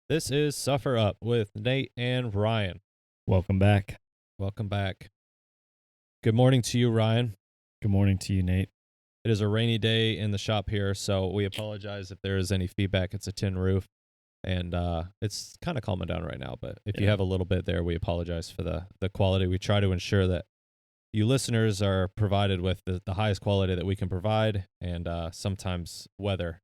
This is Suffer Up with Nate and Ryan. Welcome back. Welcome back. Good morning to you, Ryan. Good morning to you, Nate. It is a rainy day in the shop here, so we apologize if there is any feedback. It's a tin roof, and it's kind of calming down right now, but if you have a little bit there, we apologize for the quality. We try to ensure that you listeners are provided with the highest quality that we can provide, and sometimes weather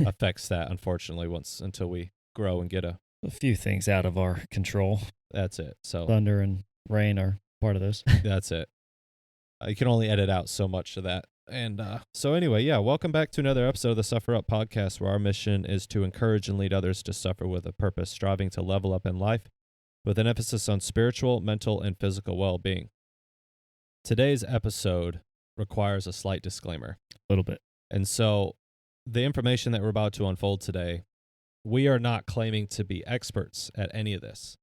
affects that, unfortunately, until we grow and get a few things out of our control. That's it. So thunder and rain are part of this. That's it. You can only edit out so much of that. And so anyway, welcome back to another episode of the Suffer Up podcast, where our mission is to encourage and lead others to suffer with a purpose, striving to level up in life with an emphasis on spiritual, mental, and physical well-being. Today's episode requires a slight disclaimer. A little bit. And so the information that we're about to unfold today, we are not claiming to be experts at any of this.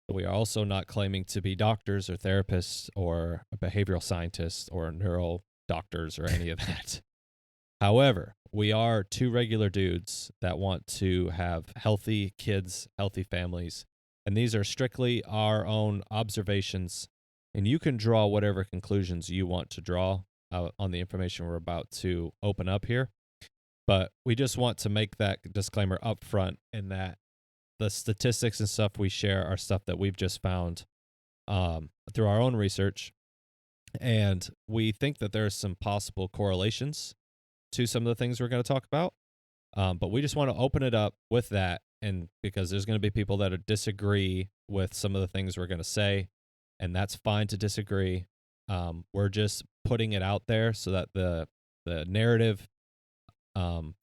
We are also not claiming to be doctors or therapists or behavioral scientists or neuro doctors or any of that. However, we are two regular dudes that want to have healthy kids, healthy families, and these are strictly our own observations, and you can draw whatever conclusions you want to draw on the information we're about to open up here. But we just want to make that disclaimer up front, in that the statistics and stuff we share are stuff that we've just found through our own research. And we think that there's some possible correlations to some of the things we're going to talk about. But we just want to open it up with that, and because there's going to be people that disagree with some of the things we're going to say, and that's fine to disagree. We're just putting it out there so that the narrative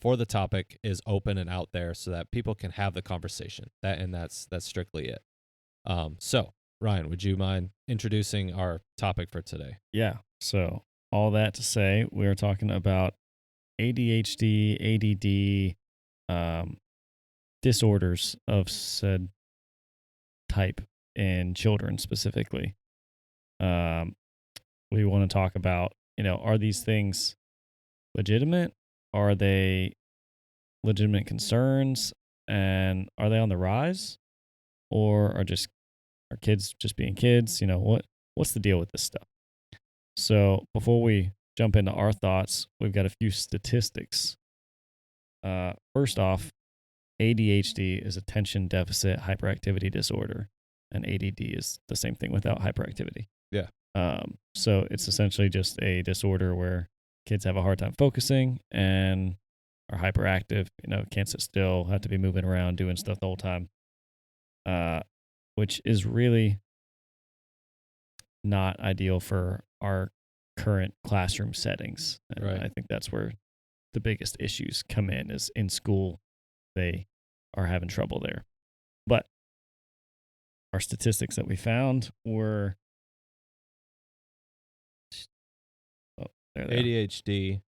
for the topic is open and out there, so that people can have the conversation. That's strictly it. So Ryan, would you mind introducing our topic for today? Yeah. So all that to say, we're talking about ADHD, ADD, disorders of said type in children specifically. We want to talk about, are these things legitimate? Are they legitimate concerns? And are they on the rise? Or are kids just being kids? What's the deal with this stuff? So before we jump into our thoughts, we've got a few statistics. First off, ADHD is attention deficit hyperactivity disorder, and ADD is the same thing without hyperactivity. Yeah. So it's essentially just a disorder where kids have a hard time focusing and are hyperactive, can't sit still, have to be moving around, doing stuff the whole time, which is really not ideal for our current classroom settings. Right. I think that's where the biggest issues come in, is in school. They are having trouble there. But our statistics that we found were ADHD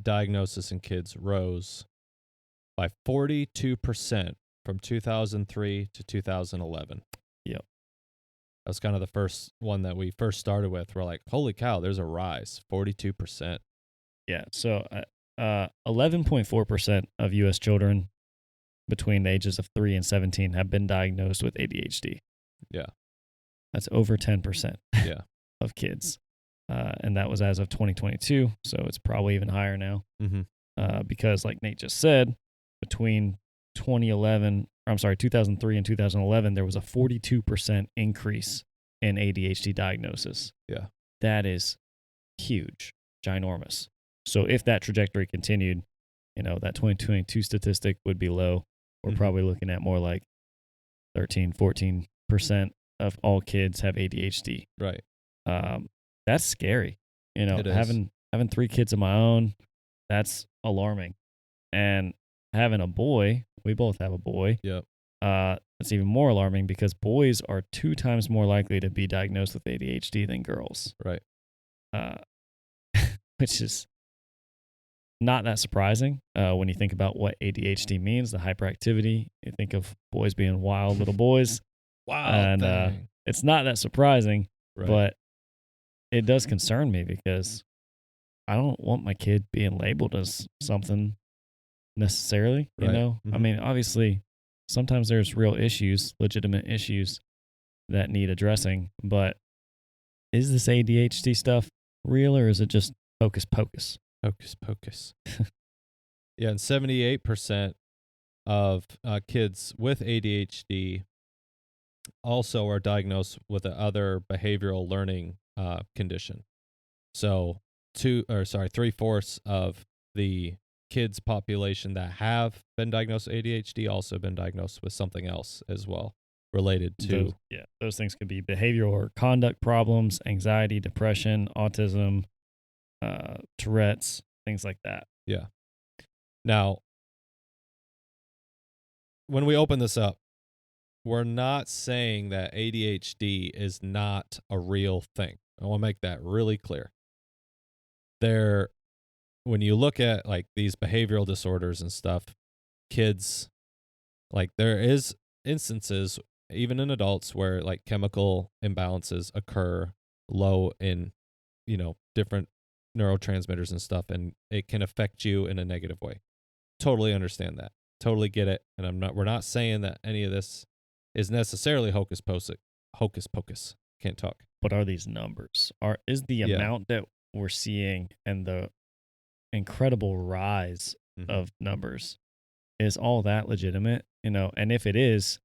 diagnosis in kids rose by 42% from 2003 to 2011. Yep. That's kind of the first one that we first started with. We're like, holy cow, there's a rise, 42%. Yeah. So 11.4% of U.S. children between the ages of 3 and 17 have been diagnosed with ADHD. Yeah. That's over 10% of kids. And that was as of 2022, so it's probably even higher now. Mm-hmm. Because like Nate just said, between 2003 and 2011, there was a 42% increase in ADHD diagnosis. Yeah. That is huge, ginormous. So if that trajectory continued, that 2022 statistic would be low. We're probably looking at more like 13, 14% of all kids have ADHD. Right. That's scary. Having 3 kids of my own, that's alarming. And having a boy, we both have a boy. Yep. That's even more alarming, because boys are 2 times more likely to be diagnosed with ADHD than girls. Right. Which is not that surprising when you think about what ADHD means, the hyperactivity. You think of boys being wild little boys. Wow. And it's not that surprising, right. But it does concern me, because I don't want my kid being labeled as something necessarily, right. Mm-hmm. I mean, obviously sometimes there's real issues, legitimate issues that need addressing. But is this ADHD stuff real, or is it just hocus pocus? Hocus pocus. Yeah, and 78% of kids with ADHD also are diagnosed with a other behavioral learning condition. So 3/4 of the kids population that have been diagnosed with ADHD also been diagnosed with something else as well related to Those things could be behavioral or conduct problems, anxiety, depression, autism, Tourette's, things like that. yeah. Now, when we open this up, we're not saying that ADHD is not a real thing. I want to make that really clear. When you look at like these behavioral disorders and stuff, kids, like there is instances even in adults where like chemical imbalances occur low in, different neurotransmitters and stuff, and it can affect you in a negative way. Totally understand that. Totally get it. And we're not saying that any of this is necessarily hocus pocus. Hocus pocus. Can't talk. But are these numbers? Is the Yeah. amount that we're seeing and the incredible rise Mhm. of numbers, is all that legitimate? And if it is,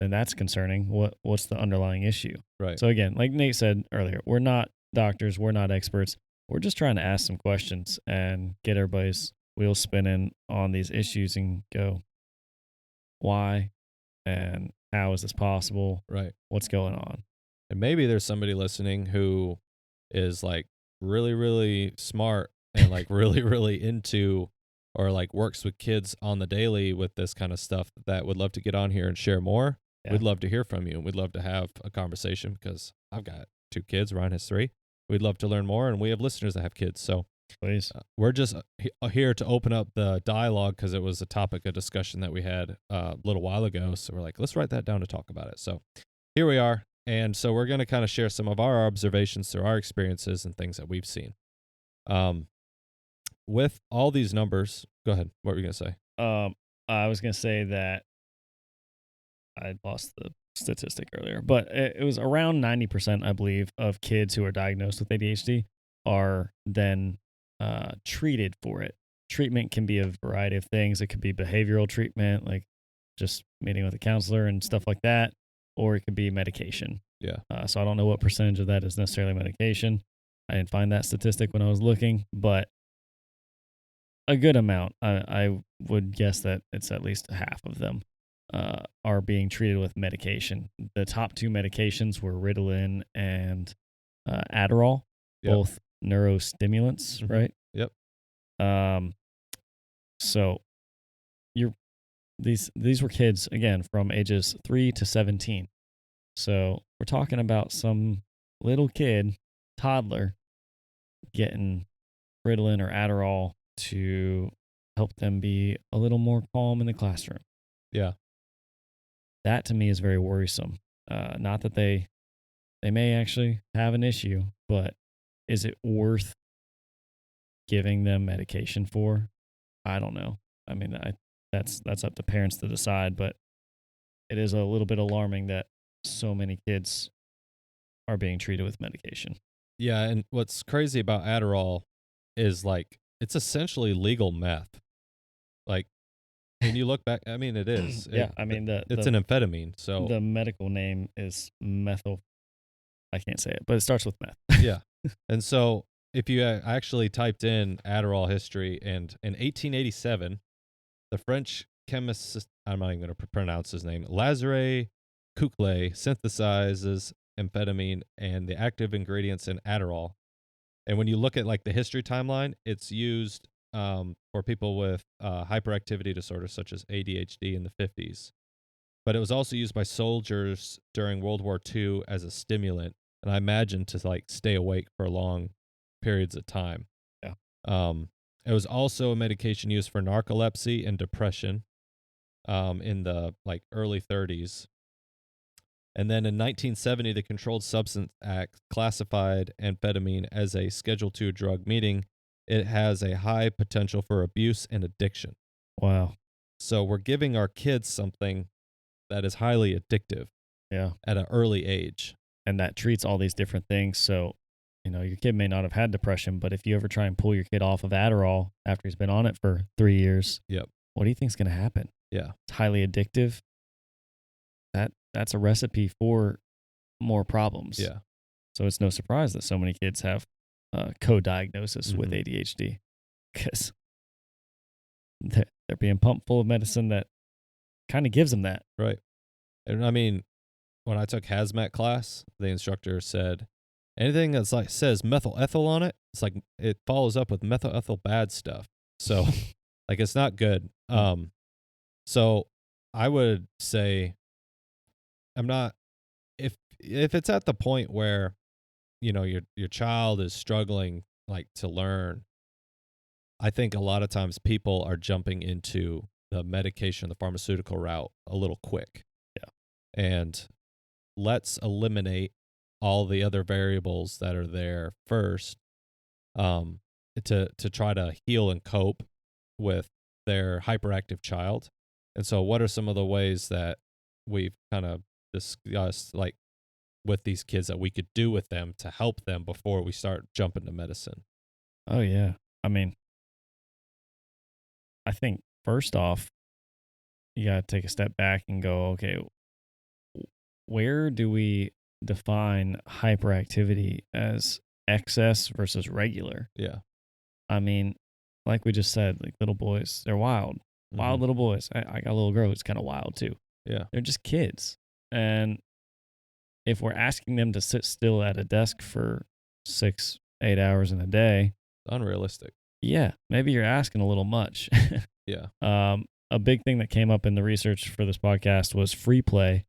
then that's concerning. What's the underlying issue? Right. So again, like Nate said earlier, we're not doctors, we're not experts. We're just trying to ask some questions and get everybody's wheels spinning on these issues and go, why and how is this possible? Right. What's going on? And maybe there's somebody listening who is like really, really smart and like really, really into or like works with kids on the daily with this kind of stuff that would love to get on here and share more. Yeah. We'd love to hear from you. We'd love to have a conversation because I've got 2 kids. Ryan has 3. We'd love to learn more, and we have listeners that have kids. So Please. we're just here to open up the dialogue because it was a topic of discussion that we had a little while ago. So we're like, let's write that down to talk about it. So here we are. And so we're going to kind of share some of our observations through our experiences and things that we've seen. With all these numbers, go ahead. What were you going to say? I was going to say that I lost the statistic earlier, but it was around 90%, I believe, of kids who are diagnosed with ADHD are then treated for it. Treatment can be a variety of things. It could be behavioral treatment, like just meeting with a counselor and stuff like that, or it could be medication. Yeah. So I don't know what percentage of that is necessarily medication. I didn't find that statistic when I was looking, but a good amount. I would guess that it's at least half of them are being treated with medication. The top 2 medications were Ritalin and Adderall, both neurostimulants, right? Yep. So these were kids again from ages 3 to 17. So we're talking about some little kid, toddler, getting Ritalin or Adderall to help them be a little more calm in the classroom. Yeah. That to me is very worrisome. Not that they may actually have an issue, but is it worth giving them medication for? I don't know. I mean, that's up to parents to decide, but it is a little bit alarming that so many kids are being treated with medication. Yeah, and what's crazy about Adderall is like it's essentially legal meth. Like when you look back, I mean, it is. Yeah, I mean it's an amphetamine. So the medical name is methyl. I can't say it, but it starts with meth. yeah, and so if you actually typed in Adderall history, and in 1887, the French chemist, I'm not even going to pronounce his name, Lazare Kukle, synthesizes amphetamine and the active ingredients in Adderall. And when you look at like the history timeline, it's used for people with hyperactivity disorders such as ADHD in the 50s. But it was also used by soldiers during World War II as a stimulant, and I imagine to like stay awake for long periods of time. Yeah. It was also a medication used for narcolepsy and depression in the like early 30s. And then in 1970, the Controlled Substance Act classified amphetamine as a Schedule II drug, meaning it has a high potential for abuse and addiction. Wow. So we're giving our kids something that is highly addictive Yeah. at an early age. And that treats all these different things. So, your kid may not have had depression, but if you ever try and pull your kid off of Adderall after he's been on it for 3 years, Yep. what do you think's going to happen? Yeah. It's highly addictive. That's a recipe for more problems. Yeah. So it's no surprise that so many kids have co-diagnosis with Mhm. ADHD because they're being pumped full of medicine that kind of gives them that. Right. And I mean, when I took hazmat class, the instructor said anything that's like says methyl ethyl on it, it's like it follows up with methyl ethyl bad stuff. So like it's not good. So I would say I'm not if it's at the point where your child is struggling like to learn, I think a lot of times people are jumping into the medication, the pharmaceutical route a little quick. Yeah. And let's eliminate all the other variables that are there first, to try to heal and cope with their hyperactive child. And so what are some of the ways that we've kind of discussed, like with these kids, that we could do with them to help them before we start jumping to medicine? Oh, yeah. I mean, I think first off, you got to take a step back and go, okay, where do we define hyperactivity as excess versus regular? Yeah. I mean, like we just said, like little boys, they're wild, wild Mhm. little boys. I got a little girl who's kind of wild too. Yeah. They're just kids. And if we're asking them to sit still at a desk for 6, 8 hours in a day, Unrealistic. yeah, maybe you're asking a little much. Yeah. A big thing that came up in the research for this podcast was free play.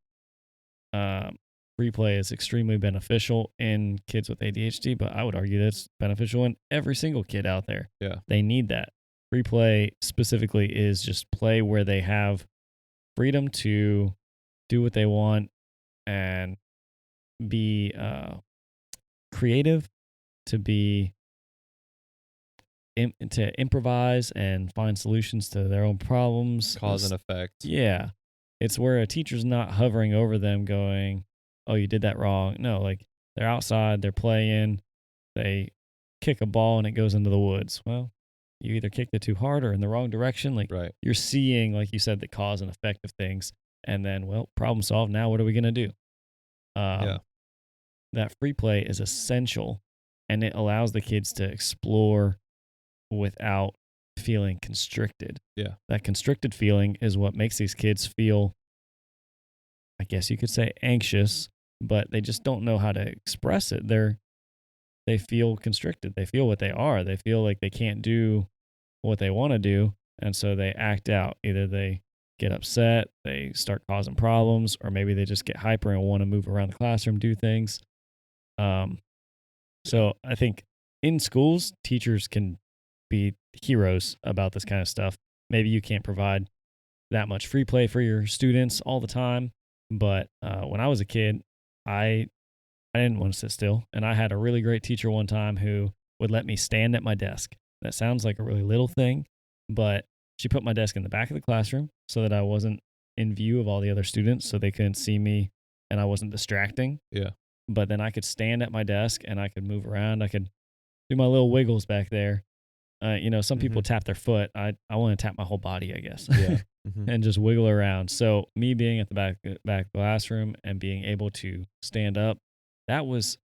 Free play is extremely beneficial in kids with ADHD, but I would argue that it's beneficial in every single kid out there. Yeah. They need that. Free play specifically is just play where they have freedom to do what they want and be creative, to be to improvise and find solutions to their own problems. Cause and effect. Yeah. It's where a teacher's not hovering over them going, "Oh, you did that wrong." No, like they're outside, they're playing, they kick a ball and it goes into the woods. Well, you either kicked it too hard or in the wrong direction. Like Right. you're seeing, like you said, the cause and effect of things. And then, well, problem solved. Now what are we going to do? Yeah. That free play is essential and it allows the kids to explore without feeling constricted. Yeah. That constricted feeling is what makes these kids feel, I guess you could say, anxious, but they just don't know how to express it. They feel constricted. They feel what they are. They feel like they can't do what they want to do, and so they act out. Either they get upset, they start causing problems, or maybe they just get hyper and want to move around the classroom, do things. So I think in schools, teachers can be heroes about this kind of stuff. Maybe you can't provide that much free play for your students all the time, but when I was a kid, I didn't want to sit still, and I had a really great teacher one time who would let me stand at my desk. That sounds like a really little thing, but she put my desk in the back of the classroom so that I wasn't in view of all the other students, so they couldn't see me and I wasn't distracting. Yeah. But then I could stand at my desk and I could move around. I could do my little wiggles back there. Some people tap their foot. I want to tap my whole body, I guess. Yeah. Mhm. And just wiggle around. So me being at the back of the classroom and being able to stand up, that was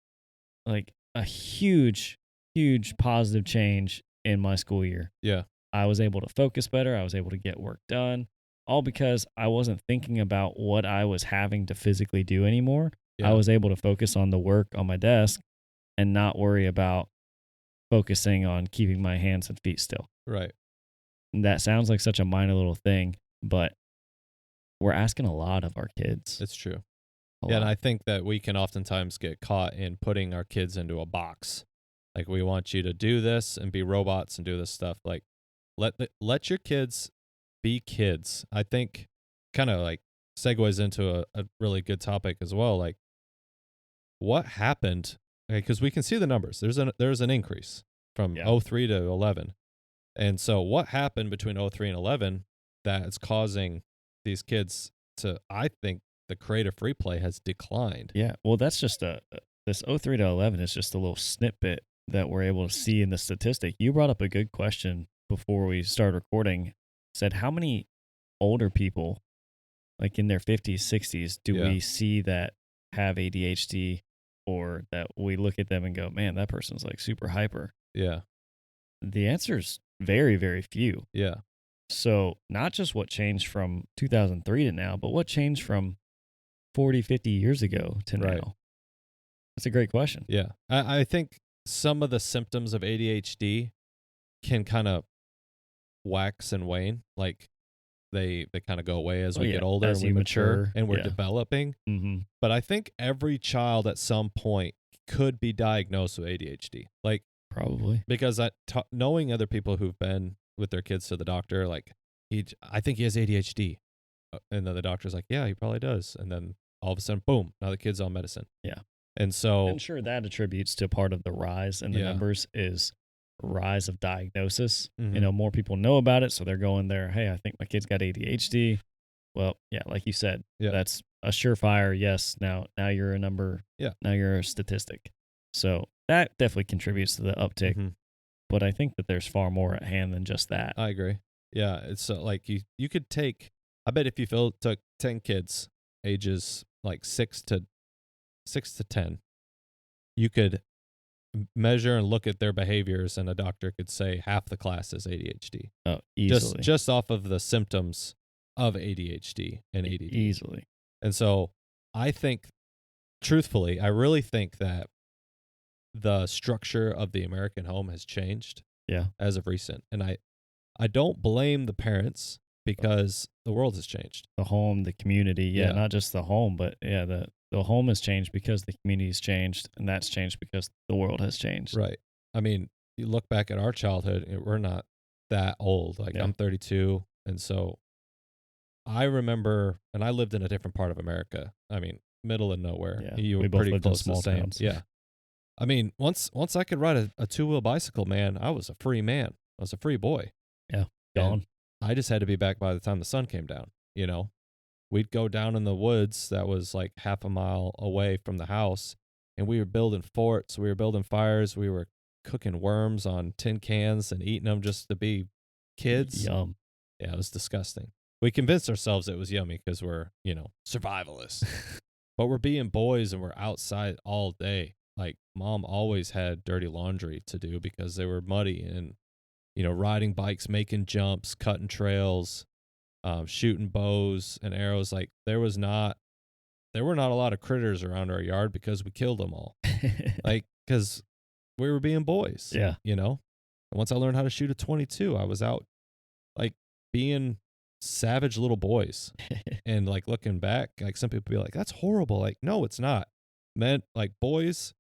like a huge, huge positive change in my school year. Yeah. I was able to focus better. I was able to get work done, all because I wasn't thinking about what I was having to physically do anymore. I Yeah. was able to focus on the work on my desk and not worry about focusing on keeping my hands and feet still. Right. And that sounds like such a minor little thing, but we're asking a lot of our kids. It's true. A Yeah, and lot. I think that we can oftentimes get caught in putting our kids into a box. Like we want you to do this and be robots and do this stuff. Like let your kids be kids. I think kind of like segues into a really good topic as well. Like what happened? Because we can see the numbers. There's an increase from Yeah. 03 to 11. And so what happened between 03 and 11 that is causing these kids to, I think the creative free play has declined. Yeah. Well, that's just this 03 to 11 is just a little snippet that we're able to see in the statistic. You brought up a good question before we started recording. Said how many older people, like in their 50s, 60s, do Yeah. we see that have ADHD, or that we look at them and go, man, that person's like super hyper? Yeah. The answer is very, very few. Yeah. So, not just what changed from 2003 to now, but what changed from 40, 50 years ago to Right. now? That's a great question. Yeah. I think some of the symptoms of ADHD can kind of wax and wane. Like they kind of go away as Oh, we yeah. get older As and we you mature mature. and we're Yeah. developing. Mm-hmm. But I think every child at some point could be diagnosed with ADHD. Like, Probably. because knowing other people who've been with their kids to the doctor, like, I think he has ADHD. And then the doctor's like, yeah, he probably does. And then all of a sudden, boom, now the kid's on medicine. Yeah. And so, And sure, that attributes to part of the rise in the Yeah. numbers is rise of diagnosis. Mhm. More people know about it, so they're going there. Hey, I think my kid's got ADHD. Well, yeah, like you said, Yeah. that's a surefire yes. Now you're a number. Yeah. Now you're a statistic. So that definitely contributes to the uptick. Mhm. But I think that there's far more at hand than just that. I agree. Yeah, it's like you could take. I bet if you took 10 kids, ages like 6 to 10, you could measure and look at their behaviors, and a doctor could say half the class is ADHD. Oh, easily. Just off of the symptoms of ADHD and ADD. Easily. And so I think, truthfully, I really think that the structure of the American home has changed. Yeah. As of recent. And I don't blame the parents because the world has changed. The home, the community. Yeah. Yeah. Not just the home, but yeah, the home has changed because the community's changed, and that's changed because the world has changed. Right. I mean, you look back at our childhood, we're not that old. Like, Yeah. I'm 32. And so I remember, and I lived in a different part of America. I mean, middle of nowhere. Yeah. You We were both pretty lived in close to the small same. towns. Yeah. I mean, once I could ride a two-wheel bicycle, man, I was a free man. I was a free boy. Yeah. And Gone. I just had to be back by the time the sun came down, We'd go down in the woods that was like half a mile away from the house, and we were building forts, we were building fires, we were cooking worms on tin cans and eating them just to be kids. Yum. Yeah, it was disgusting. We convinced ourselves it was yummy because we're, survivalists. But we're being boys and we're outside all day. Like, mom always had dirty laundry to do because they were muddy, and, riding bikes, making jumps, cutting trails, shooting bows and arrows. Like, there were not a lot of critters around our yard because we killed them all. Like, because we were being boys. Yeah. And once I learned how to shoot a 22, I was out, like, being savage little boys. And, like, looking back, like, some people be like, that's horrible. Like, no, it's not. Men, like, boys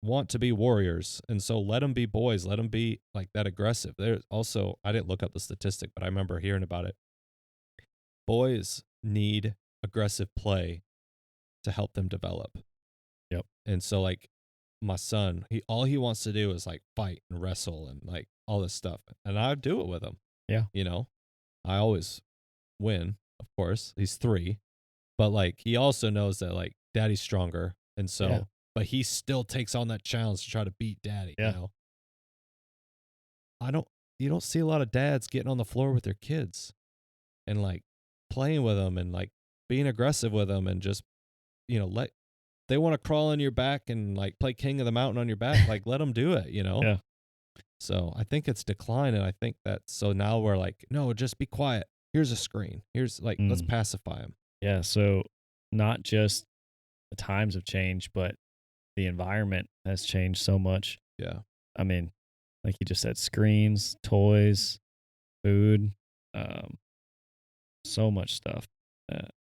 want to be warriors, and so let them be boys. Let them be like that aggressive. There's also, I didn't look up the statistic, but I remember hearing about it. Boys need aggressive play to help them develop. Yep. And so, like, my son, all he wants to do is like fight and wrestle and like all this stuff, and I do it with him. Yeah. I always win, of course. He's 3, but like, he also knows that, like, daddy's stronger, and so, Yeah. but he still takes on that challenge to try to beat daddy. Yeah. You don't see a lot of dads getting on the floor with their kids and like playing with them and like being aggressive with them, and just, they want to crawl on your back and like play king of the mountain on your back. Like, let them do it, Yeah. So I think it's declined, and I think that, so now we're like, no, just be quiet. Here's a screen. Here's, like, let's pacify him. Yeah. So not just the times have changed, but the environment has changed so much. Yeah. I mean, like you just said, screens, toys, food, so much stuff.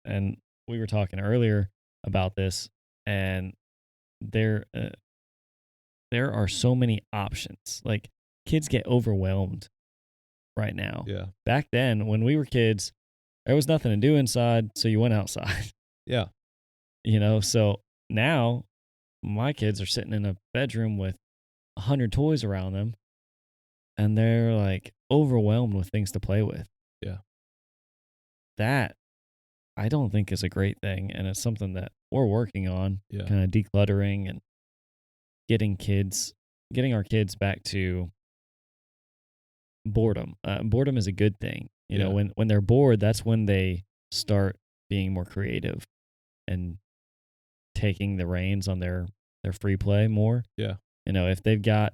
And we were talking earlier about this, and there are so many options. Like, kids get overwhelmed right now. Yeah. Back then, when we were kids, there was nothing to do inside, so you went outside. Yeah. So now my kids are sitting in a bedroom with 100 toys around them, and they're like overwhelmed with things to play with. Yeah. that I don't think is a great thing, and it's something that we're working on, Yeah. kind of decluttering and getting our kids back to boredom. Boredom is a good thing. You know, Yeah. when they're bored, that's when they start being more creative and taking the reins on their free play more. Yeah. You know, if they've got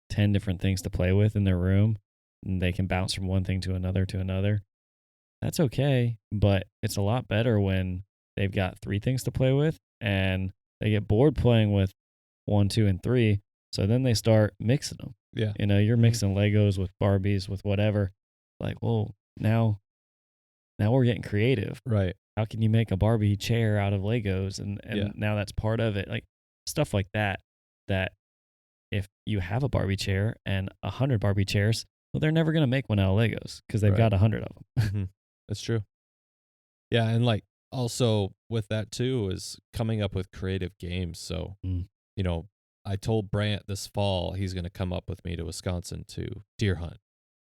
10 different things to play with in their room and they can bounce from one thing to another, that's okay. But it's a lot better when they've got 3 things to play with and they get bored playing with 1, 2, and 3. So then they start mixing them. Yeah. You know, you're Mhm. mixing Legos with Barbies with whatever. Like, whoa, now we're getting creative. Right. How can you make a Barbie chair out of Legos? And Yeah. now that's part of it. Like stuff like that, that if you have a Barbie chair and 100 Barbie chairs, well, they're never going to make one out of Legos because they've Right. got 100 of them. Mhm. That's true. Yeah, and like also with that too is coming up with creative games. So, Mm. you know, I told Brant this fall he's going to come up with me to Wisconsin to deer hunt.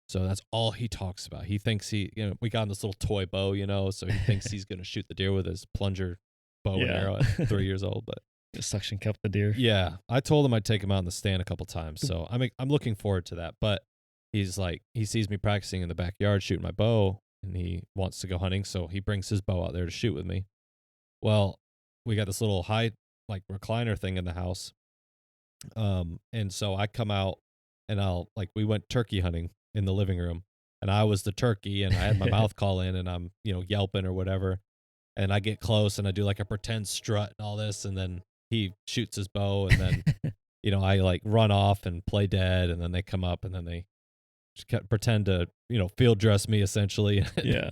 So that's all he talks about. He thinks we got him this little toy bow, so he thinks he's going to shoot the deer with his plunger bow and Yeah. arrow at 3 years old. But Just suction cup the deer. yeah, I told him I'd take him out in the stand a couple times. So I'm looking forward to that. But he's like, he sees me practicing in the backyard shooting my bow and he wants to go hunting. So he brings his bow out there to shoot with me. Well, we got this little high, like recliner thing in the house. And so I come out and we went turkey hunting in the living room and I was the turkey and I had my mouth call in and I'm, yelping or whatever. And I get close and I do like a pretend strut and all this. And then he shoots his bow and then, I like run off and play dead. And then they come up and then they just pretend to, field dress me essentially. Yeah.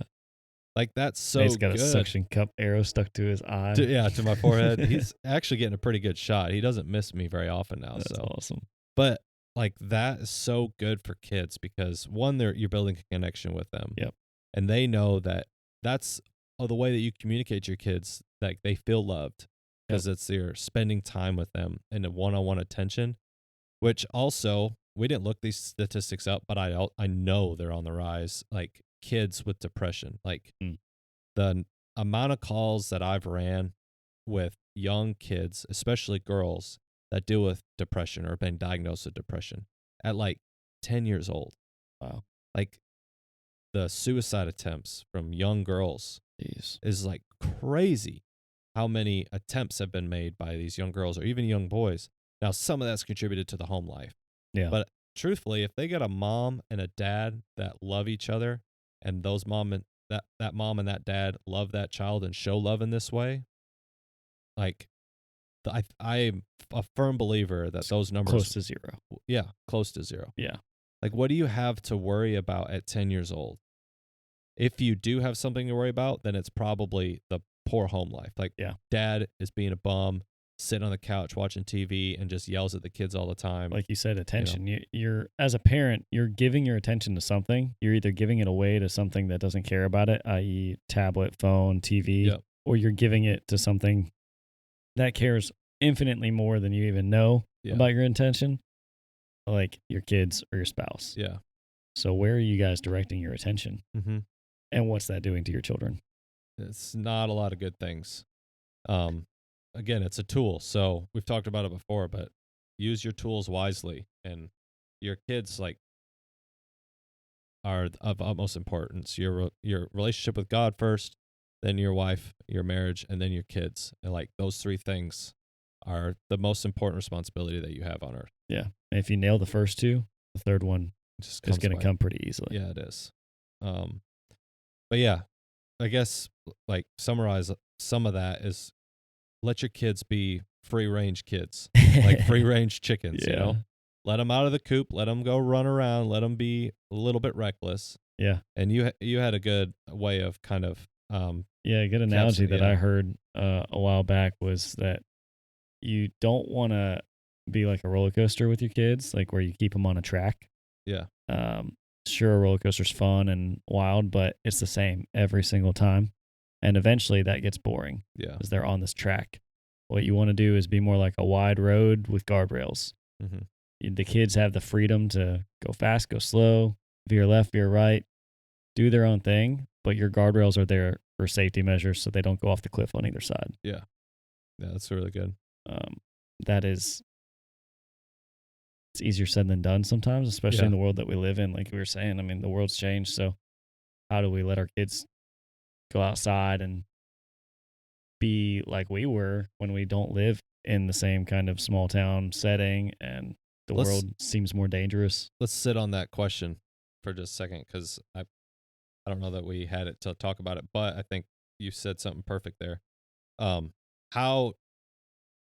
Like that's so He's got good. a suction cup arrow stuck to his eye. To my forehead. He's actually getting a pretty good shot. He doesn't miss me very often now. That's so awesome. But like that is so good for kids because one, you're building a connection with them. Yep. And they know that that's the way that you communicate to your kids, that they feel loved because it's you're spending time with them in a one-on-one attention, which also we didn't look these statistics up, but I know they're on the rise. Like kids with depression, like the amount of calls that I've ran with young kids, especially girls, that deal with depression or been diagnosed with depression at like 10 years old. Wow. Like the suicide attempts from young girls Jeez. is like crazy how many attempts have been made by these young girls or even young boys. Now, some of that's contributed to the home life. Yeah. But truthfully, if they got a mom and a dad that love each other and those mom and that mom and that dad love that child and show love in this way, like I'm a firm believer that those numbers close to zero. Yeah, close to zero. Yeah. Like what do you have to worry about at 10 years old? If you do have something to worry about, then it's probably the poor home life. Like dad is being a bum, sitting on the couch watching TV and just yells at the kids all the time. Like you said, attention. You're as a parent, you're giving your attention to something. You're either giving it away to something that doesn't care about it, i.e. tablet, phone, TV, or you're giving it to something that cares infinitely more than you even know about your intention, like your kids or your spouse. Yeah. So where are you guys directing your attention? Mm-hmm. And what's that doing to your children? It's not a lot of good things. Again, it's a tool. So we've talked about it before, but use your tools wisely. And your kids are of utmost importance. Your relationship with God first, then your wife, your marriage, and then your kids. And like those 3 things are the most important responsibility that you have on earth. Yeah. And if you nail the first 2, the third one is going to come pretty easily. Yeah, it is. But yeah, I guess like summarize some of that is let your kids be free range kids, like free range chickens, let them out of the coop, let them go run around, let them be a little bit reckless. Yeah. And you had a good way of kind of, a good analogy that I heard a while back was that you don't want to be like a roller coaster with your kids, like where you keep them on a track. Yeah. Sure, a roller coaster's fun and wild, but it's the same every single time. And eventually that gets boring. Yeah. Because they're on this track. What you want to do is be more like a wide road with guardrails. Mm-hmm. The kids have the freedom to go fast, go slow, veer left, veer right, do their own thing, but your guardrails are there for safety measures so they don't go off the cliff on either side. Yeah. Yeah, that's really good. Um, that is, it's easier said than done sometimes, especially Yeah. in the world that we live in. Like we were saying, I mean, the world's changed. So how do we let our kids go outside and be like we were when we don't live in the same kind of small town setting and the Let's world seems more dangerous? let's sit on that question for just a second, because I don't know that we had it to talk about it, but I think you said something perfect there. Um, how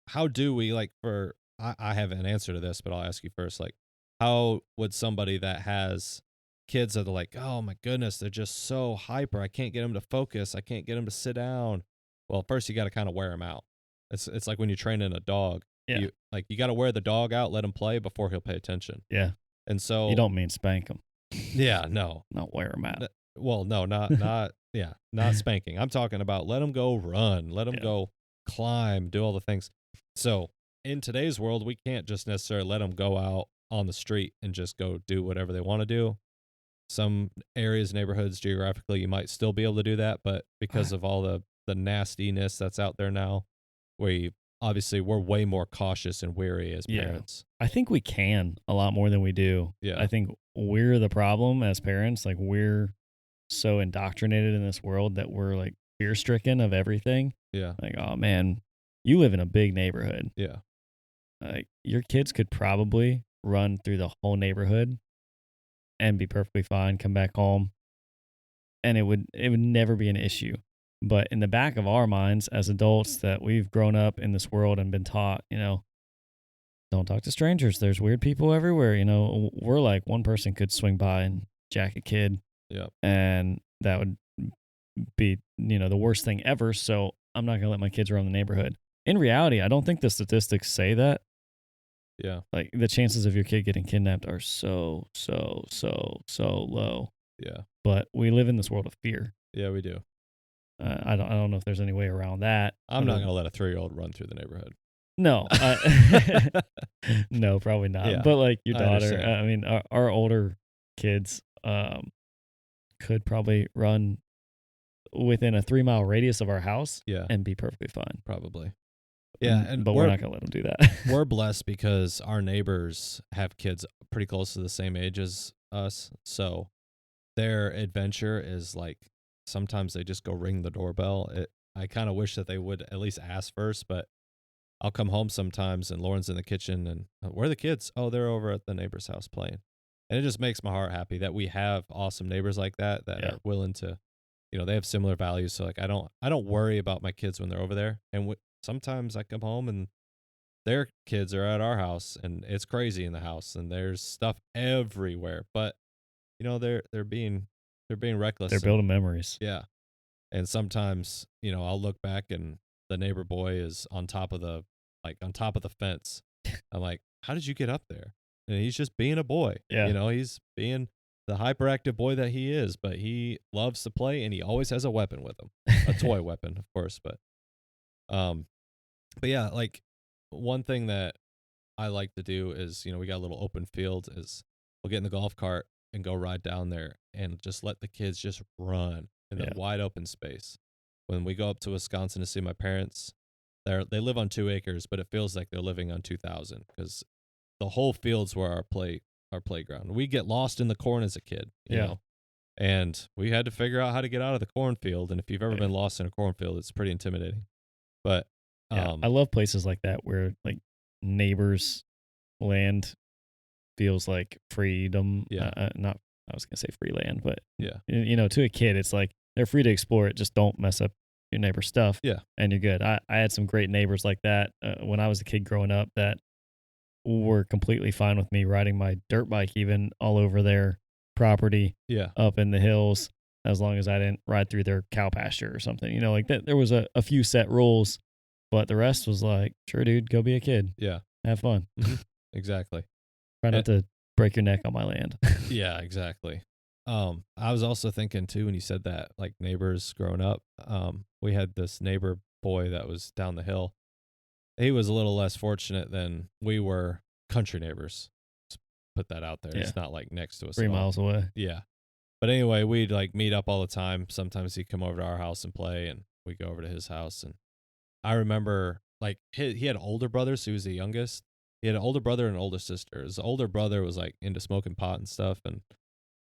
how do we, like, for I have an answer to this, but I'll ask you first. Like, how would somebody that has kids that are like, oh my goodness, they're just so hyper, I can't get them to focus, I can't get them to sit down. Well, first you got to kind of wear them out. It's like when you're training a dog. Yeah. You got to wear the dog out, let him play before he'll pay attention. Yeah. And You so don't mean spank them. yeah, no, Not wear them out. well, no, not yeah, not spanking. I'm talking about let them go run, let them Yeah. go climb, do all the things. So in today's world, we can't just necessarily let them go out on the street and just go do whatever they want to do. Some areas, neighborhoods, geographically, you might still be able to do that, but because of all the nastiness that's out there now, we obviously we're way more cautious and wary as Yeah. parents. I think we can a lot more than we do. Yeah. I think we're the problem as parents. Like we're so indoctrinated in this world that we're like fear stricken of everything. Yeah. Like, oh man, you live in a big neighborhood. Yeah. Like your kids could probably run through the whole neighborhood and be perfectly fine, come back home, and it would never be an issue. But in the back of our minds as adults that we've grown up in this world and been taught, don't talk to strangers. There's weird people everywhere. We're like one person could swing by and jack a kid, Yeah. and that would be, the worst thing ever. So I'm not going to let my kids around the neighborhood. In reality, I don't think the statistics say that. Yeah. Like the chances of your kid getting kidnapped are so, so, so, so low. Yeah. But we live in this world of fear. Yeah, we do. I don't know if there's any way around that. I'm not going to let a 3-year-old run through the neighborhood. No, no, probably not. Yeah, But like your I daughter, understand. I mean, our older kids could probably run within a 3-mile radius of our house Yeah, and be perfectly fine. probably. Yeah, and but we're not gonna let them do that. we're blessed because our neighbors have kids pretty close to the same age as us. So their adventure is like sometimes they just go ring the doorbell. I kind of wish that they would at least ask first, but I'll come home sometimes and Lauren's in the kitchen and where are the kids? Oh, they're over at the neighbor's house playing. And it just makes my heart happy that we have awesome neighbors like that Yeah. are willing to, they have similar values. So like I don't worry about my kids when they're over there. And sometimes I come home and their kids are at our house and it's crazy in the house and there's stuff everywhere. But they're being reckless. They're building memories. Yeah. And sometimes, I'll look back and the neighbor boy is on top of the fence. I'm like, how did you get up there? And he's just being a boy. Yeah. He's being the hyperactive boy that he is, but he loves to play and he always has a weapon with him. A toy weapon, of course, um but yeah, like one thing that I like to do is, we got a little open field is we'll get in the golf cart and go ride down there and just let the kids just run in the Yeah. wide open space. When we go up to Wisconsin to see my parents, they live on 2 acres, but it feels like they're living on 2,000 because the whole field's where our playground. We get lost in the corn as a kid, you Yeah. know, and we had to figure out how to get out of the cornfield. And if you've ever Yeah. been lost in a cornfield, it's pretty intimidating. But Yeah. I love places like that where like neighbors' land feels like freedom. Yeah. Not I was gonna say free land, but yeah, to a kid, it's like they're free to explore it. Just don't mess up your neighbor's stuff. Yeah. And you're good. I had some great neighbors like that when I was a kid growing up that were completely fine with me riding my dirt bike even all over their property yeah, up in the hills as long as I didn't ride through their cow pasture or something. Like that. There was a few set rules, but the rest was like, sure, dude, go be a kid. yeah, Have fun. exactly. Try not to break your neck on my land. Yeah, exactly. I was also thinking too when you said that, like neighbors growing up. We had this neighbor boy that was down the hill. He was a little less fortunate than we were. Country neighbors. Just put that out there. Yeah. It's not like next to us. 3 at all. miles away. Yeah. But anyway, we'd like meet up all the time. Sometimes he'd come over to our house and play, and we'd go over to his house. And I remember like he had older brothers. So he was the youngest. He had an older brother and an older sister. His older brother was like into smoking pot and stuff, and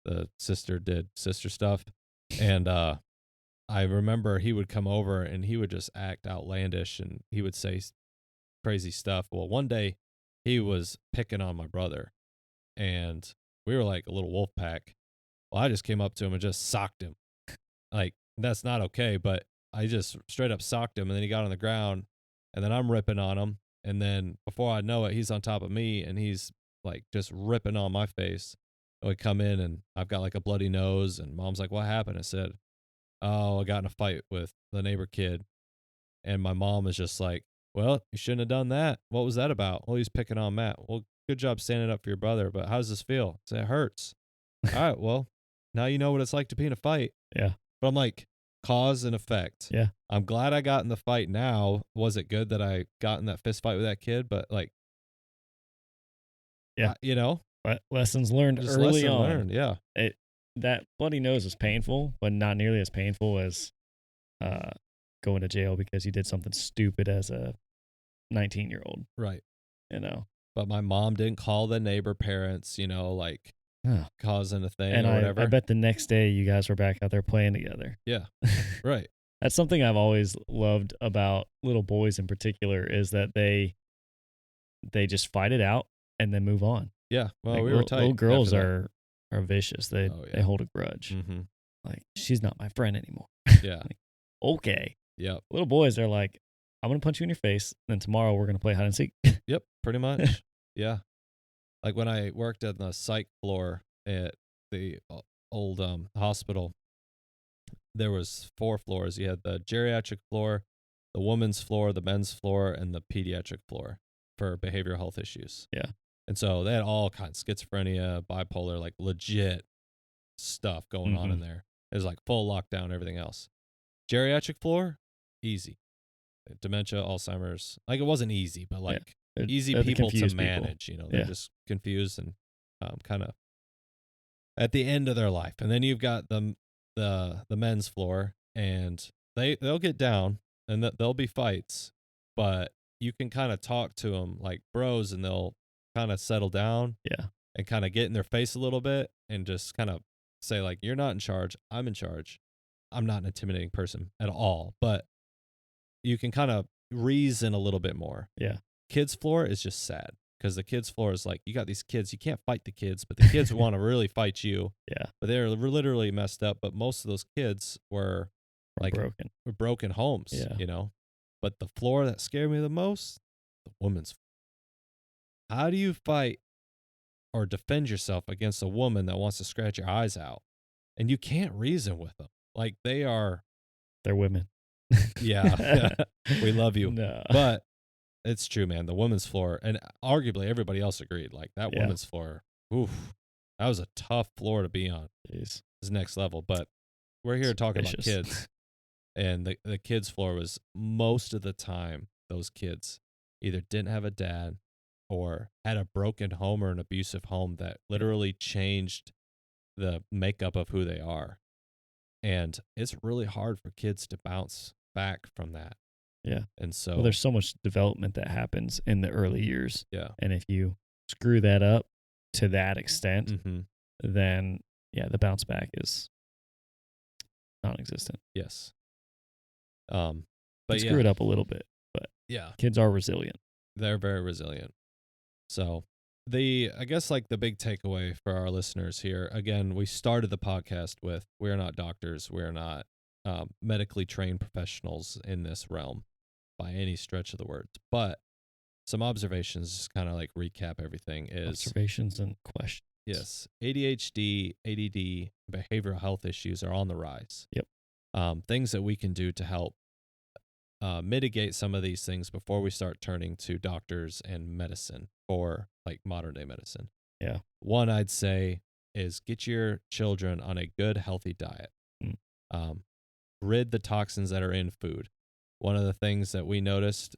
the sister did sister stuff. And I remember he would come over and he would just act outlandish and he would say crazy stuff. Well, one day he was picking on my brother, and we were like a little wolf pack. Well, I just came up to him and just socked him. Like, that's not okay, but I just straight up socked him, and then he got on the ground, and then I'm ripping on him. And then before I know it, he's on top of me, and he's like just ripping on my face. And we come in, and I've got like a bloody nose, and mom's like, "What happened?" I said, "Oh, I got in a fight with the neighbor kid." And my mom is just like, "Well, you shouldn't have done that. What was that about?" "Well, he's picking on Matt." "Well, good job standing up for your brother, but how does this feel?" I said, "It hurts." "All right, well, now you know what it's like to be in a fight." Yeah. But I'm like, cause and effect. Yeah. I'm glad I got in the fight now. Was it good that I got in that fist fight with that kid? But like, Yeah. you know, But lessons learned just early lesson on. learned. Yeah. That bloody nose is painful, but not nearly as painful as going to jail because you did something stupid as a 19-year-old. Right. You know. But my mom didn't call the neighbor parents, like causing a thing And or whatever. I bet the next day you guys were back out there playing together. Yeah. Right. That's something I've always loved about little boys in particular is that they just fight it out and then move on. Yeah. Well, Like we were tight. little girls after that. are vicious. They hold a grudge. Mm-hmm. Like, she's not my friend anymore. Yeah. Like, okay. Yep. Little boys, they're like, I'm gonna punch you in your face, then tomorrow we're gonna play hide and seek. Yep. Pretty much. Yeah. Like when I worked at the psych floor at the old hospital, there was 4 floors. You had the geriatric floor, the women's floor, the men's floor, and the pediatric floor for behavioral health issues. Yeah. And so they had all kinds, schizophrenia, bipolar, like legit stuff going on in there. It was like full lockdown, everything else. Geriatric floor, easy. Dementia, Alzheimer's. Like it wasn't easy, but like easy people to manage. They're just confused and kind of at the end of their life. And then you've got the men's floor, and they'll get down and there'll be fights, but you can kind of talk to them like bros, and they'll kind of settle down. Yeah. And kind of get in their face a little bit and just kind of say like, "You're not in charge. I'm in charge." I'm not an intimidating person at all, but you can kind of reason a little bit more. Yeah. Kids floor is just sad because the kids floor is like, you got these kids, you can't fight the kids, but the kids want to really fight you. Yeah. But they're literally messed up. But most of those kids were like broken homes, But the floor that scared me the most, the woman's floor. How do you fight or defend yourself against a woman that wants to scratch your eyes out? And you can't reason with them. Like they're women. Yeah. We love you. No. But it's true, man. The women's floor, and arguably everybody else agreed, like that women's floor, oof, that was a tough floor to be on. Jeez. It's next level. But we're here talking about kids. And the kids' floor was most of the time, those kids either didn't have a dad or had a broken home or an abusive home that literally changed the makeup of who they are. And it's really hard for kids to bounce back from that. Yeah. And so there's so much development that happens in the early years. Yeah. And if you screw that up to that extent, then the bounce back is non-existent. Yes. But screw it up a little bit, but kids are resilient. They're very resilient. So I guess like the big takeaway for our listeners here, again, we started the podcast with, we're not doctors. We're not medically trained professionals in this realm by any stretch of the words, but some observations, just kind of like recap everything is observations and questions. Yes. ADHD, ADD, behavioral health issues are on the rise. Yep. Things that we can do to help mitigate some of these things before we start turning to doctors and medicine for like modern day medicine. Yeah. One I'd say is get your children on a good, healthy diet. Rid the toxins that are in food. One of the things that we noticed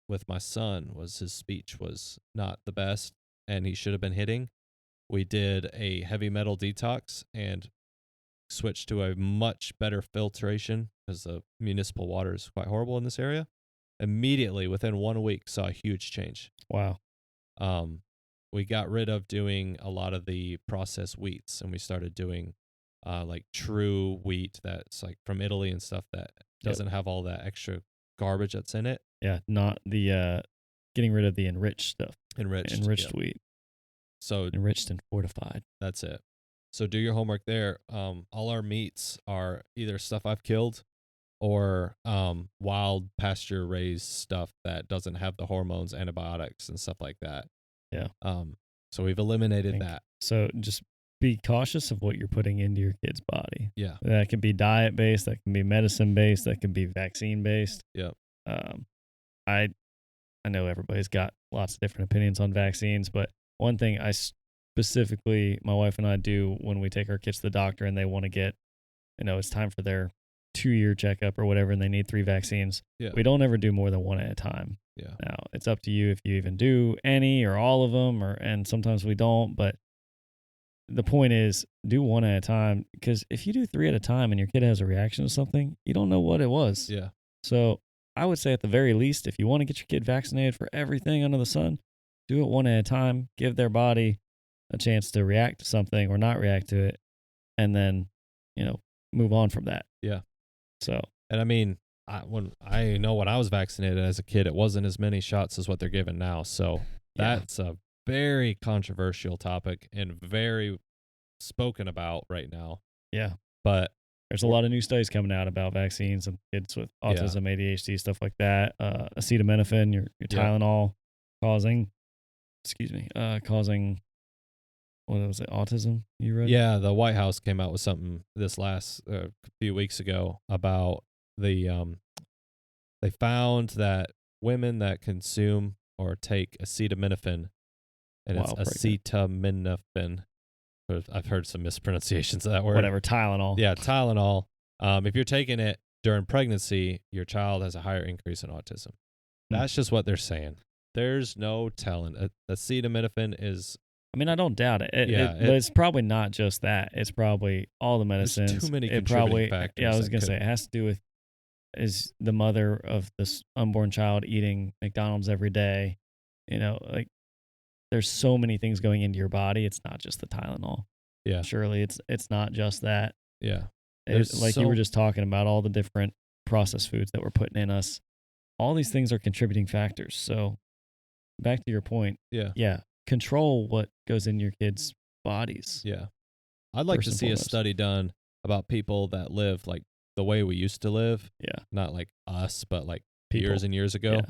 with my son was his speech was not the best, and he should have been hitting. We did a heavy metal detox, and switched to a much better filtration because the municipal water is quite horrible in this area. Immediately, within 1 week, saw a huge change. Wow. We got rid of doing a lot of the processed wheats, and we started doing like true wheat that's like from Italy and stuff that doesn't have all that extra garbage that's in it. Yeah, not the getting rid of the enriched stuff. Enriched wheat. So Enriched and fortified. that's it. So do your homework there. All our meats are either stuff I've killed or wild pasture raised stuff that doesn't have the hormones, antibiotics, and stuff like that. Yeah. So we've eliminated that. So just be cautious of what you're putting into your kid's body. Yeah. That can be diet based, that can be medicine based, that can be vaccine based. Yeah. I know everybody's got lots of different opinions on vaccines, but one thing I specifically, my wife and I do when we take our kids to the doctor and they want to get, it's time for their 2-year checkup or whatever, and they need 3 vaccines. Yeah. We don't ever do more than one at a time. Yeah. Now it's up to you if you even do any or all of them, and sometimes we don't. But the point is, do one at a time, because if you do 3 at a time and your kid has a reaction to something, you don't know what it was. Yeah. So I would say at the very least, if you want to get your kid vaccinated for everything under the sun, do it one at a time. Give their body a chance to react to something or not react to it, and then move on from that. Yeah. So, and I mean, when I was vaccinated as a kid, it wasn't as many shots as what they're giving now. So that's a very controversial topic and very spoken about right now. Yeah. But there's a lot of new studies coming out about vaccines and kids with autism, ADHD, stuff like that. Acetaminophen, your Tylenol causing, what was it, autism, you read? Yeah, the White House came out with something this last few weeks ago about they found that women that consume or take acetaminophen, and it's acetaminophen. I've heard some mispronunciations of that word. Whatever, Tylenol. Yeah, Tylenol. If you're taking it during pregnancy, your child has a higher increase in autism. That's just what they're saying. There's no telling. Acetaminophen is... I mean, I don't doubt it. But it's probably not just that. It's probably all the medicines. There's too many contributing factors. Yeah, I was going to say, it has to do with, is the mother of this unborn child eating McDonald's every day? There's so many things going into your body. It's not just the Tylenol. Yeah. Surely it's not just that. Yeah. You were just talking about all the different processed foods that we're putting in us. All these things are contributing factors. So back to your point. Yeah. Yeah. Control what goes in your kids' bodies. Yeah. I'd like to see a study done about people that live like the way we used to live. Yeah. Not like us, but like people. Years and years ago,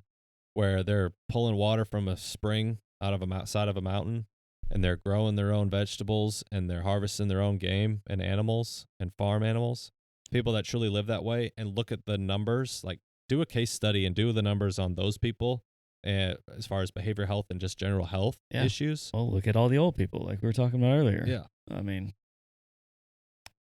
where they're pulling water from a spring out of a side of a mountain, and they're growing their own vegetables, and they're harvesting their own game and animals and farm animals. People that truly live that way, and look at the numbers, like do a case study and do the numbers on those people, and as far as behavioral health and just general health issues. Well, look at all the old people like we were talking about earlier. Yeah. I mean,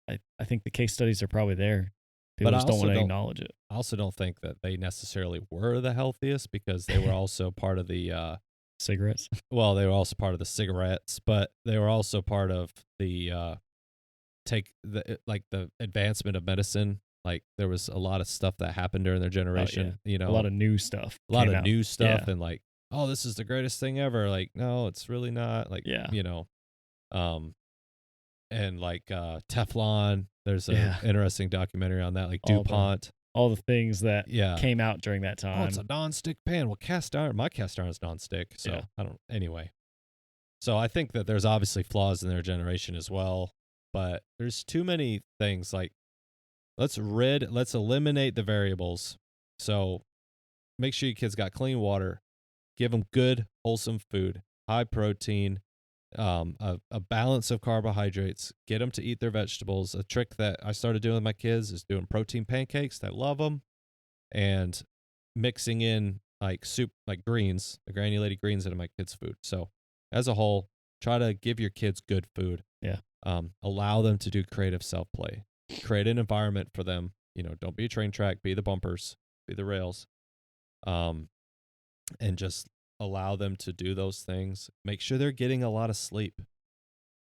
I think the case studies are probably there. People just don't want to acknowledge it. I also don't think that they necessarily were the healthiest, because they were also part of the cigarettes. Well, they were also part of the cigarettes, but they were also part of the the advancement of medicine. Like there was a lot of stuff that happened during their generation. A lot of new stuff. And like, oh, this is the greatest thing ever. Like, no, it's really not. Like, and like Teflon. There's an interesting documentary on that. Like DuPont. All the things that came out during that time. Oh, it's a non-stick pan. Well, my cast iron is non-stick. So anyway. So I think that there's obviously flaws in their generation as well, but there's too many things. Like let's eliminate the variables. So make sure your kids got clean water, give them good, wholesome food, high protein, a balance of carbohydrates, get them to eat their vegetables. A trick that I started doing with my kids is doing protein pancakes. I love them, and mixing in like soup, like greens, the granulated greens into my kids' food. So as a whole, try to give your kids good food. Yeah. Allow them to do creative self-play. Create an environment for them. Don't be a train track, be the bumpers, be the rails. And just allow them to do those things. Make sure they're getting a lot of sleep.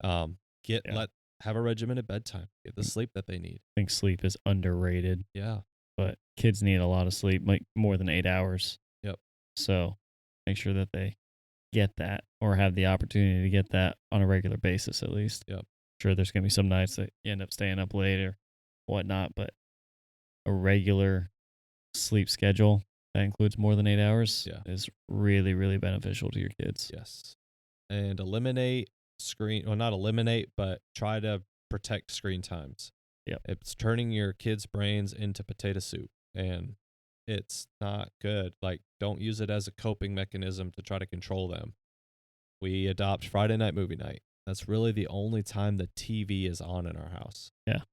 Let have a regimented bedtime. Get the sleep that they need. I think sleep is underrated, Yeah. but kids need a lot of sleep, like more than 8 hours. Yep. So make sure that they get that or have the opportunity to get that on a regular basis at least. Yep. Sure, there's going to be some nights that you end up staying up late or whatnot, but a regular sleep schedule that includes more than 8 hours is really, really beneficial to your kids. Yes. And eliminate not eliminate, but try to protect screen times. Yep. It's turning your kids' brains into potato soup, and it's not good. Like, don't use it as a coping mechanism to try to control them. We adopt Friday night movie night. That's really the only time the TV is on in our house. Yeah.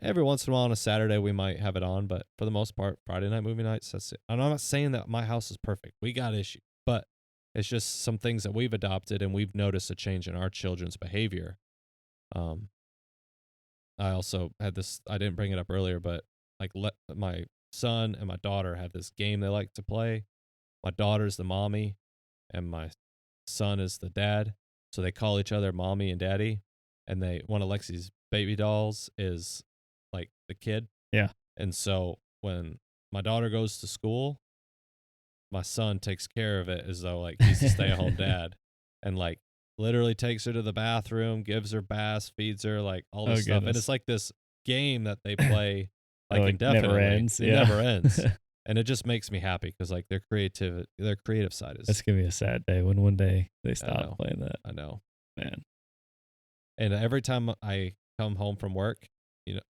Every once in a while on a Saturday we might have it on, but for the most part, Friday night movie nights, that's it. And I'm not saying that my house is perfect. We got issues, but it's just some things that we've adopted, and we've noticed a change in our children's behavior. I also had this, I didn't bring it up earlier, but like my son and my daughter have this game they like to play. My daughter's the mommy and my son is the dad. So they call each other mommy and daddy. And one of Lexi's baby dolls is like the kid. Yeah. And so when my daughter goes to school, my son takes care of it as though like he's a stay-at-home dad, and like literally takes her to the bathroom, gives her baths, feeds her, like all this stuff. And it's like this game that they play like indefinitely. Never ends. It never ends. And it just makes me happy because like their creative side is. That's gonna be a sad day when one day they stop playing that. I know, man. And every time I come home from work,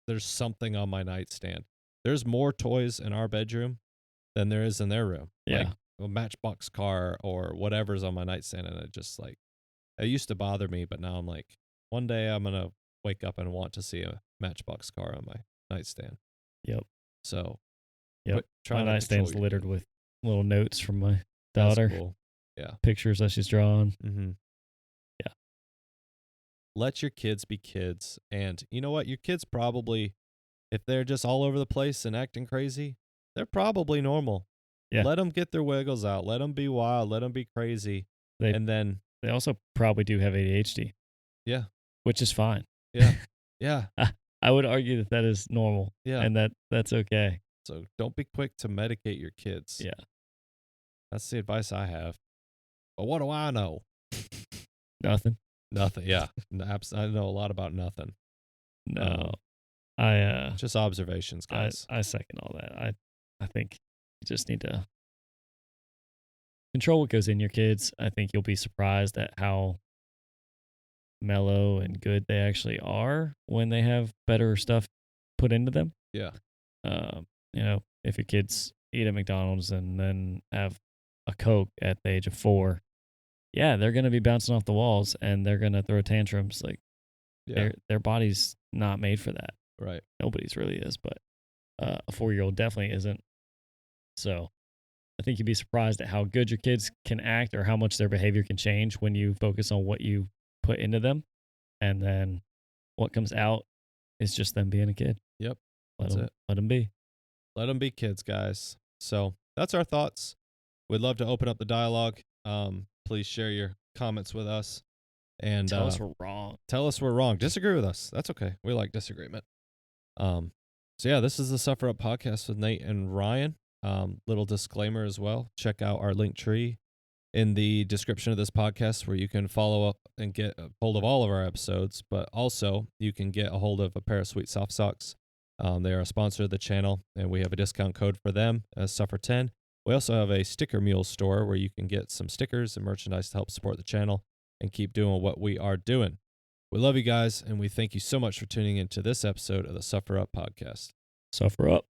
there's something on my nightstand. There's more toys in our bedroom than there is in their room. Yeah. Like a Matchbox car or whatever's on my nightstand, and it just like, it used to bother me, but now I'm like, one day I'm gonna wake up and want to see a Matchbox car on my nightstand. Yep. So. Yep. My nightstand's littered with little notes from my daughter. That's cool. Yeah. Pictures that she's drawn. Mm-hmm. Yeah. Let your kids be kids. And you know what? Your kids probably, if they're just all over the place and acting crazy, they're probably normal. Yeah. Let them get their wiggles out. Let them be wild. Let them be crazy. And then they also probably do have ADHD. Yeah. Which is fine. Yeah. Yeah. I would argue that is normal. Yeah. And that's okay. So don't be quick to medicate your kids. Yeah. That's the advice I have. But what do I know? Nothing. Nothing. Yeah. I know a lot about nothing. No. Just observations, guys. I second all that. I think you just need to control what goes in your kids. I think you'll be surprised at how mellow and good they actually are when they have better stuff put into them. Yeah. If your kids eat at McDonald's and then have a Coke at the age of 4, yeah, they're going to be bouncing off the walls and they're going to throw tantrums. Like, their body's not made for that. Right. Nobody's really is, but a 4-year-old definitely isn't. So I think you'd be surprised at how good your kids can act or how much their behavior can change when you focus on what you put into them. And then what comes out is just them being a kid. Yep. Let them be. Let them be kids, guys. So that's our thoughts. We'd love to open up the dialogue. Please share your comments with us. And tell us we're wrong. Tell us we're wrong. Disagree with us. That's okay. We like disagreement. So yeah, this is the Suffer Up Podcast with Nate and Ryan. Little disclaimer as well. Check out our link tree in the description of this podcast where you can follow up and get a hold of all of our episodes, but also you can get a hold of a pair of sweet soft socks. They are a sponsor of the channel, and we have a discount code for them, Suffer10. We also have a Sticker Mule store where you can get some stickers and merchandise to help support the channel and keep doing what we are doing. We love you guys, and we thank you so much for tuning into this episode of the Suffer Up Podcast. Suffer up.